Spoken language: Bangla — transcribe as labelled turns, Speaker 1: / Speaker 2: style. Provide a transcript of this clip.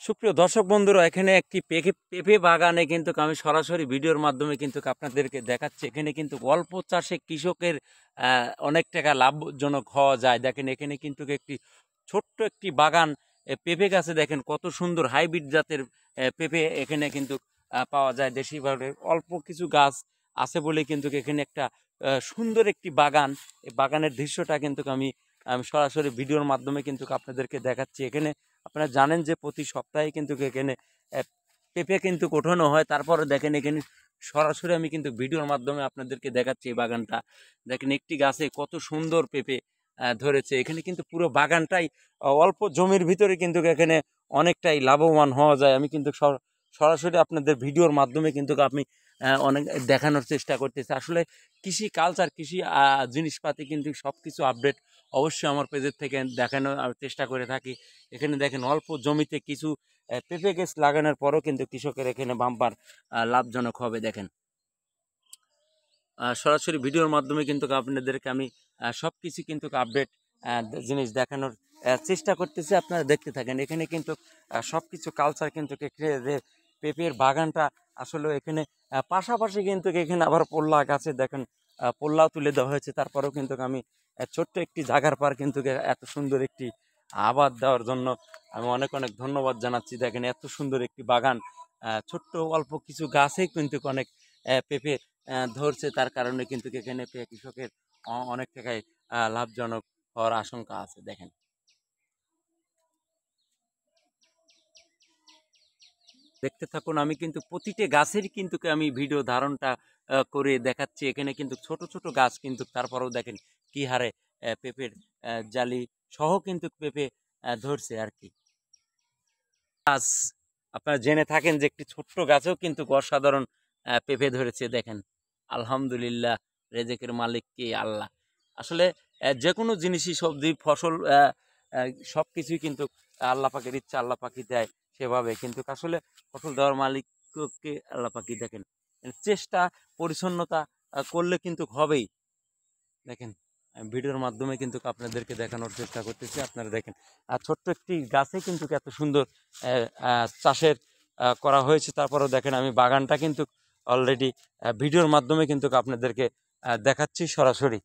Speaker 1: সুপ্রিয় দর্শক বন্ধুরা, এখানে একটি পেঁপে বাগানে কিন্তু আমি সরাসরি ভিডিওর মাধ্যমে কিন্তু আপনাদেরকে দেখাচ্ছি। এখানে কিন্তু অল্প চাষে কৃষকের অনেক টাকা লাভজনক হওয়া যায়। দেখেন এখানে কিন্তু একটি ছোট্ট একটি বাগান, পেঁপে গাছে দেখেন কত সুন্দর হাইব্রিড জাতের পেঁপে এখানে কিন্তু পাওয়া যায়। দেশিভাবে অল্প কিছু গাছ আছে বলে কিন্তু এখানে একটা সুন্দর একটি বাগান। এই বাগানের দৃশ্যটা কিন্তু আমি সরাসরি ভিডিওর মাধ্যমে কিন্তু আপনাদেরকে দেখাচ্ছি। এখানে আপনারা জানেন যে প্রতি সপ্তাহে কিন্তু এখানে পেঁপে কিন্তু ওঠানো হয়। তারপরে দেখেন এখানে সরাসরি আমি কিন্তু ভিডিওর মাধ্যমে আপনাদেরকে দেখাচ্ছি এই বাগানটা। দেখেন একটি গাছে কত সুন্দর পেঁপে ধরেছে। এখানে কিন্তু পুরো বাগানটাই অল্প জমির ভিতরে কিন্তু এখানে অনেকটাই লাভবান হওয়া যায়। আমি কিন্তু সরাসরি আপনাদের ভিডিওর মাধ্যমে কিন্তু আমি অনেক দেখানোর চেষ্টা করতেছি। আসলে কৃষি কালচার, কৃষি জিনিসপাতি কিন্তু সব কিছু আপডেট অবশ্যই আমার পেজের থেকে দেখানোর চেষ্টা করে থাকি। এখানে দেখেন অল্প জমিতে কিছু পেঁপে গাছ লাগানোর পরও কিন্তু কৃষকের এখানে বাম্পার লাভজনক হবে। দেখেন সরাসরি ভিডিওর মাধ্যমে কিন্তু আপনাদেরকে আমি সব কিছু কিন্তু আপডেট জিনিস দেখানোর চেষ্টা করতেছি। আপনারা দেখতে থাকেন। এখানে কিন্তু সব কিছু কালচার কিন্তু যে পেঁপের বাগানটা আসলে এখানে পাশাপাশি কিন্তু এখানে আবার পোল্লা গাছে দেখেন পোল্লাও তুলে দেওয়া হয়েছে। তারপরেও কিন্তু আমি ছোট্ট একটি জায়গার পর কিন্তু এত সুন্দর একটি আবাদ দেওয়ার জন্য আমি অনেক অনেক ধন্যবাদ জানাচ্ছি। দেখেন এত সুন্দর একটি বাগান, ছোট্ট অল্প কিছু গাছেই কিন্তু অনেক পেঁপে ধরছে। তার কারণে কিন্তু এখানে কৃষকের অনেক টাকায় লাভজনক হওয়ার আশঙ্কা আছে। দেখেন দেখতে থাকুন। আমি কিন্তু প্রতিটি গাছেরই কিন্তু আমি ভিডিও ধারণটা করে দেখাচ্ছি। এখানে কিন্তু ছোট ছোট গাছ কিন্তু তারপরেও দেখেন কি হারে পেঁপের জালি সহ কিন্তু পেঁপে ধরছে আর কি। গাছ আপনারা জেনে থাকেন যে একটি ছোট্ট গাছেও কিন্তু অসাধারণ পেঁপে ধরেছে। দেখেন আলহামদুলিল্লাহ, রেজেকের মালিক কে? আল্লাহ। আসলে যে কোনো জিনিসই, সবজি ফসল সব কিছুই কিন্তু আল্লাহ পাকের ইচ্ছা, আল্লাহ পাকি দেয় সেভাবে। কিন্তু আসলে ফসল দেওয়ার মালিককে আল্লাহ পাকি দেখেন। চেষ্টা পরিচ্ছন্নতা করলে কিন্তু হবেই। দেখেন আমি ভিডিওর মাধ্যমে কিন্তু আপনাদেরকে দেখানোর চেষ্টা করতেছি। আপনারা দেখেন আর ছোট্ট একটি গাছে কিন্তু এত সুন্দর চাষের করা হয়েছে। তারপরেও দেখেন আমি বাগানটা কিন্তু অলরেডি ভিডিওর মাধ্যমে কিন্তু আপনাদেরকে দেখাচ্ছি সরাসরি।